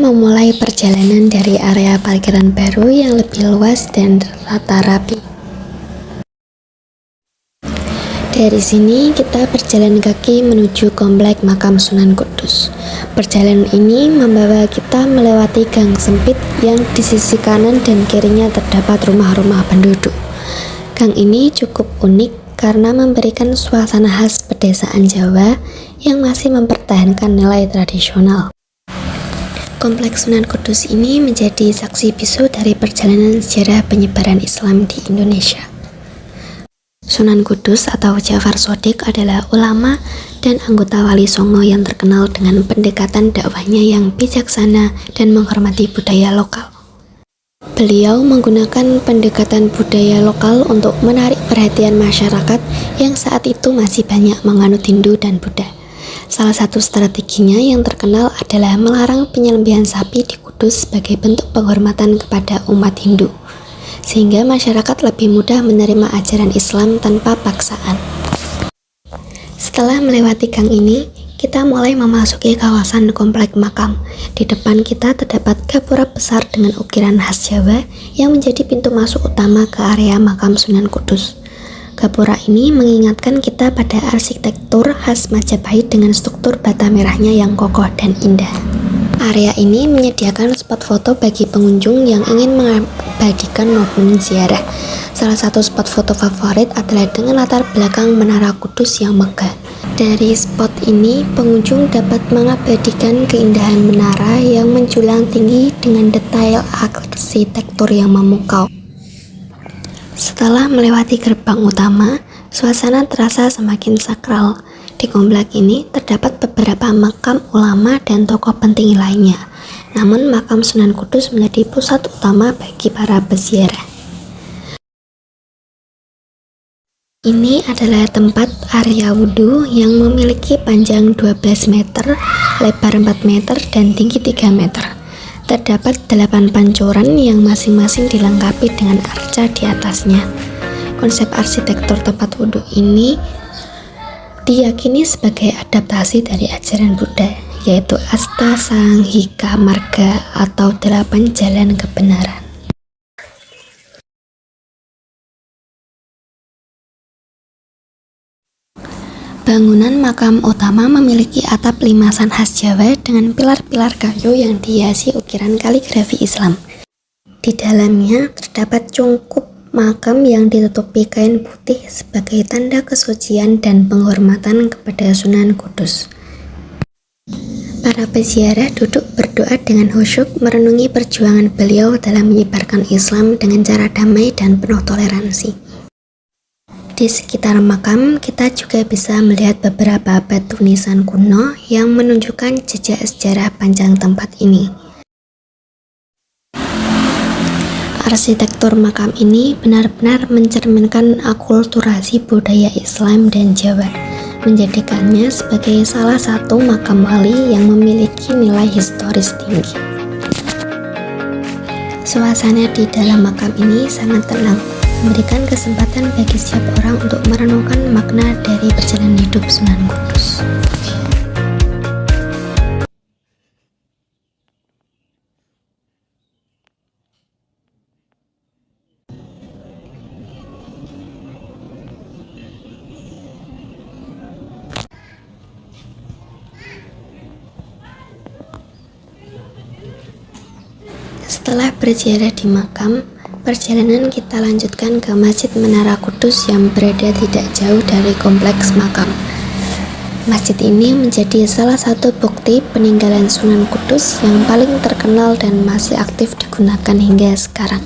memulai perjalanan dari area parkiran baru yang lebih luas dan rata rapi. Dari sini kita berjalan kaki menuju komplek makam Sunan Kudus. Perjalanan ini membawa kita melewati gang sempit yang di sisi kanan dan kirinya terdapat rumah-rumah penduduk. Gang ini cukup unik karena memberikan suasana khas pedesaan Jawa yang masih mempertahankan nilai tradisional. Kompleks Sunan Kudus ini menjadi saksi bisu dari perjalanan sejarah penyebaran Islam di Indonesia. Sunan Kudus atau Ja'far Shadiq adalah ulama dan anggota Wali Songo yang terkenal dengan pendekatan dakwahnya yang bijaksana dan menghormati budaya lokal. Beliau menggunakan pendekatan budaya lokal untuk menarik perhatian masyarakat yang saat itu masih banyak menganut Hindu dan Buddha. Salah satu strateginya yang terkenal adalah melarang penyembelihan sapi di Kudus sebagai bentuk penghormatan kepada umat Hindu, sehingga masyarakat lebih mudah menerima ajaran Islam tanpa paksaan. Setelah melewati gang ini, kita mulai memasuki kawasan komplek makam. Di depan kita terdapat gapura besar dengan ukiran khas Jawa yang menjadi pintu masuk utama ke area makam Sunan Kudus. Gapura ini mengingatkan kita pada arsitektur khas Majapahit dengan struktur bata merahnya yang kokoh dan indah. Area ini menyediakan spot foto bagi pengunjung yang ingin mengabadikan momen ziarah. Salah satu spot foto favorit adalah dengan latar belakang Menara Kudus yang megah. Dari spot ini, pengunjung dapat mengabadikan keindahan menara yang menjulang tinggi dengan detail arsitektur yang memukau. Setelah melewati gerbang utama, suasana terasa semakin sakral. Di komplek ini terdapat beberapa makam ulama dan tokoh penting lainnya. Namun makam Sunan Kudus menjadi pusat utama bagi para peziarah. Ini adalah tempat area wudhu yang memiliki panjang 12 meter, lebar 4 meter, dan tinggi 3 meter. Terdapat 8 pancuran yang masing-masing dilengkapi dengan arca di atasnya. Konsep arsitektur tempat wudhu ini diyakini sebagai adaptasi dari ajaran Buddha, yaitu Asta Sanghika Marga atau 8 jalan kebenaran. Bangunan makam utama memiliki atap limasan khas Jawa dengan pilar-pilar kayu yang dihiasi ukiran kaligrafi Islam. Di dalamnya terdapat cungkup makam yang ditutupi kain putih sebagai tanda kesucian dan penghormatan kepada Sunan Kudus. Para peziarah duduk berdoa dengan khusyuk merenungi perjuangan beliau dalam menyebarkan Islam dengan cara damai dan penuh toleransi. Di sekitar makam, kita juga bisa melihat beberapa batu nisan kuno yang menunjukkan jejak sejarah panjang tempat ini. Arsitektur makam ini benar-benar mencerminkan akulturasi budaya Islam dan Jawa, menjadikannya sebagai salah satu makam wali yang memiliki nilai historis tinggi. Suasana di dalam makam ini sangat tenang, memberikan kesempatan bagi setiap orang untuk merenungkan makna dari perjalanan hidup Sunan Kudus. Setelah berziarah di makam, perjalanan kita lanjutkan ke Masjid Menara Kudus yang berada tidak jauh dari kompleks makam. Masjid ini menjadi salah satu bukti peninggalan Sunan Kudus yang paling terkenal dan masih aktif digunakan hingga sekarang.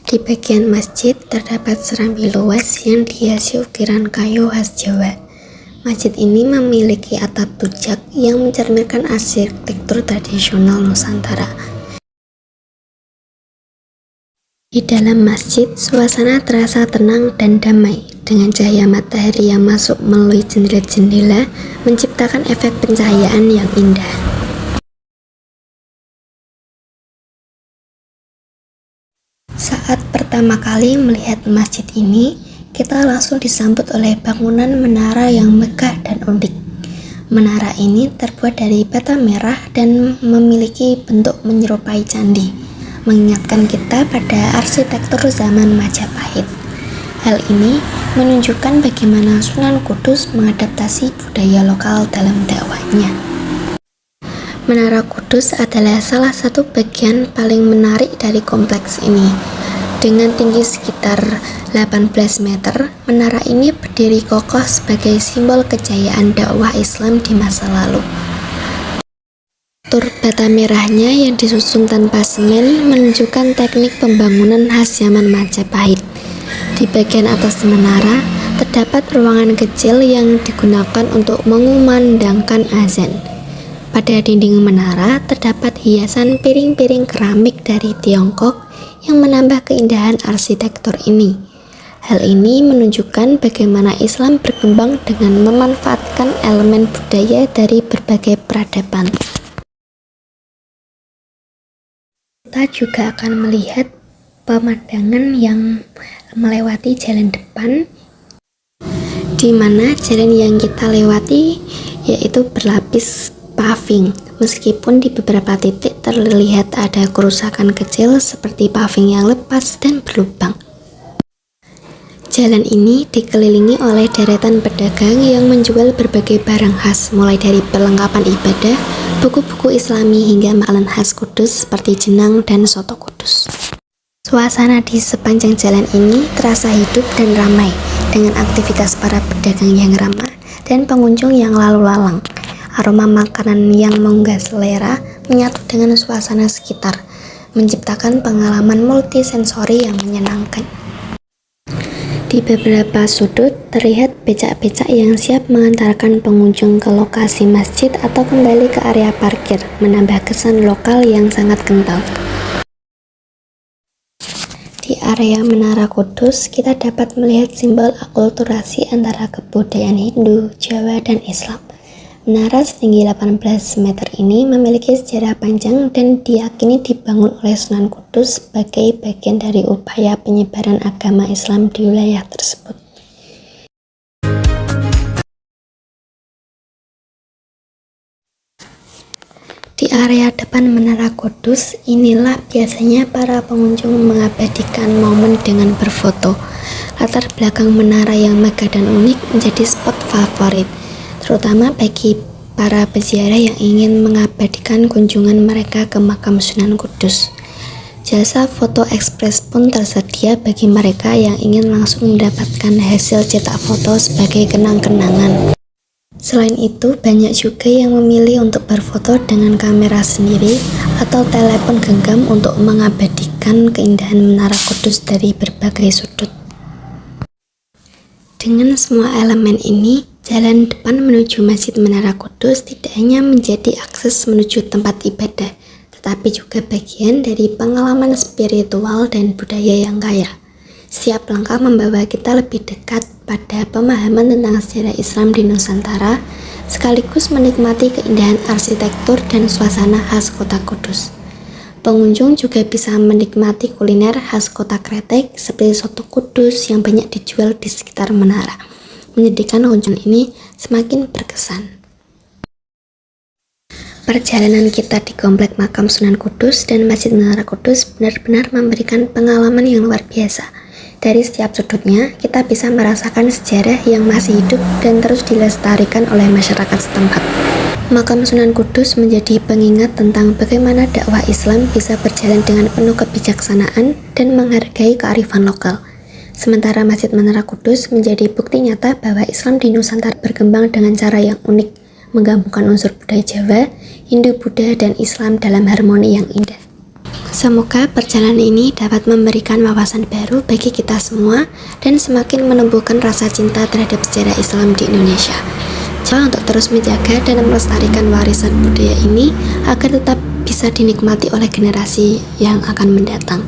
Di bagian masjid terdapat serambi luas yang dihiasi ukiran kayu khas Jawa. Masjid ini memiliki atap tujak yang mencerminkan arsitektur tradisional Nusantara. Di dalam masjid, suasana terasa tenang dan damai, dengan cahaya matahari yang masuk melalui jendela-jendela, menciptakan efek pencahayaan yang indah. Saat pertama kali melihat masjid ini, kita langsung disambut oleh bangunan menara yang megah dan unik. Menara ini terbuat dari bata merah dan memiliki bentuk menyerupai candi, mengingatkan kita pada arsitektur zaman Majapahit. Hal ini menunjukkan bagaimana Sunan Kudus mengadaptasi budaya lokal dalam dakwahnya. Menara Kudus adalah salah satu bagian paling menarik dari kompleks ini. Dengan tinggi sekitar 18 meter, menara ini berdiri kokoh sebagai simbol kejayaan dakwah Islam di masa lalu. Struktur bata merahnya yang disusun tanpa semen menunjukkan teknik pembangunan khas zaman Majapahit. Di bagian atas menara, terdapat ruangan kecil yang digunakan untuk mengumandangkan azan. Pada dinding menara terdapat hiasan piring-piring keramik dari Tiongkok yang menambah keindahan arsitektur ini. Hal ini menunjukkan bagaimana Islam berkembang dengan memanfaatkan elemen budaya dari berbagai peradaban. Kita juga akan melihat pemandangan yang melewati jalan depan, di mana jalan yang kita lewati yaitu berlapis paving, meskipun di beberapa titik terlihat ada kerusakan kecil seperti paving yang lepas dan berlubang. Jalan ini dikelilingi oleh deretan pedagang yang menjual berbagai barang khas, mulai dari perlengkapan ibadah, buku-buku Islami hingga makanan khas Kudus seperti jenang dan soto Kudus. Suasana di sepanjang jalan ini terasa hidup dan ramai dengan aktivitas para pedagang yang ramah dan pengunjung yang lalu lalang. Aroma makanan yang menggugah selera menyatu dengan suasana sekitar, menciptakan pengalaman multisensori yang menyenangkan. Di beberapa sudut terlihat becak-becak yang siap mengantarkan pengunjung ke lokasi masjid atau kembali ke area parkir, menambah kesan lokal yang sangat kental. Di area Menara Kudus, kita dapat melihat simbol akulturasi antara kebudayaan Hindu, Jawa, dan Islam. Menara setinggi 18 meter ini memiliki sejarah panjang dan diyakini dibangun oleh Sunan Kudus sebagai bagian dari upaya penyebaran agama Islam di wilayah tersebut. Di area depan Menara Kudus, inilah biasanya para pengunjung mengabadikan momen dengan berfoto. Latar belakang menara yang megah dan unik menjadi spot favorit, terutama bagi para peziarah yang ingin mengabadikan kunjungan mereka ke makam Sunan Kudus. Jasa foto ekspres pun tersedia bagi mereka yang ingin langsung mendapatkan hasil cetak foto sebagai kenang-kenangan. Selain itu, banyak juga yang memilih untuk berfoto dengan kamera sendiri atau telepon genggam untuk mengabadikan keindahan Menara Kudus dari berbagai sudut. Dengan semua elemen ini, jalan depan menuju Masjid Menara Kudus tidak hanya menjadi akses menuju tempat ibadah, tetapi juga bagian dari pengalaman spiritual dan budaya yang kaya. Setiap langkah membawa kita lebih dekat pada pemahaman tentang sejarah Islam di Nusantara, sekaligus menikmati keindahan arsitektur dan suasana khas kota Kudus. Pengunjung juga bisa menikmati kuliner khas kota Kretek seperti soto Kudus yang banyak dijual di sekitar menara, menjadikan kunjungan ini semakin berkesan. Perjalanan kita di Komplek Makam Sunan Kudus dan Masjid Menara Kudus benar-benar memberikan pengalaman yang luar biasa. Dari setiap sudutnya, kita bisa merasakan sejarah yang masih hidup dan terus dilestarikan oleh masyarakat setempat. Makam Sunan Kudus menjadi pengingat tentang bagaimana dakwah Islam bisa berjalan dengan penuh kebijaksanaan dan menghargai kearifan lokal. Sementara Masjid Menara Kudus menjadi bukti nyata bahwa Islam di Nusantara berkembang dengan cara yang unik, menggabungkan unsur budaya Jawa, Hindu, Buddha, dan Islam dalam harmoni yang indah. Semoga perjalanan ini dapat memberikan wawasan baru bagi kita semua dan semakin menumbuhkan rasa cinta terhadap sejarah Islam di Indonesia. Jangan untuk terus menjaga dan melestarikan warisan budaya ini agar tetap bisa dinikmati oleh generasi yang akan mendatang.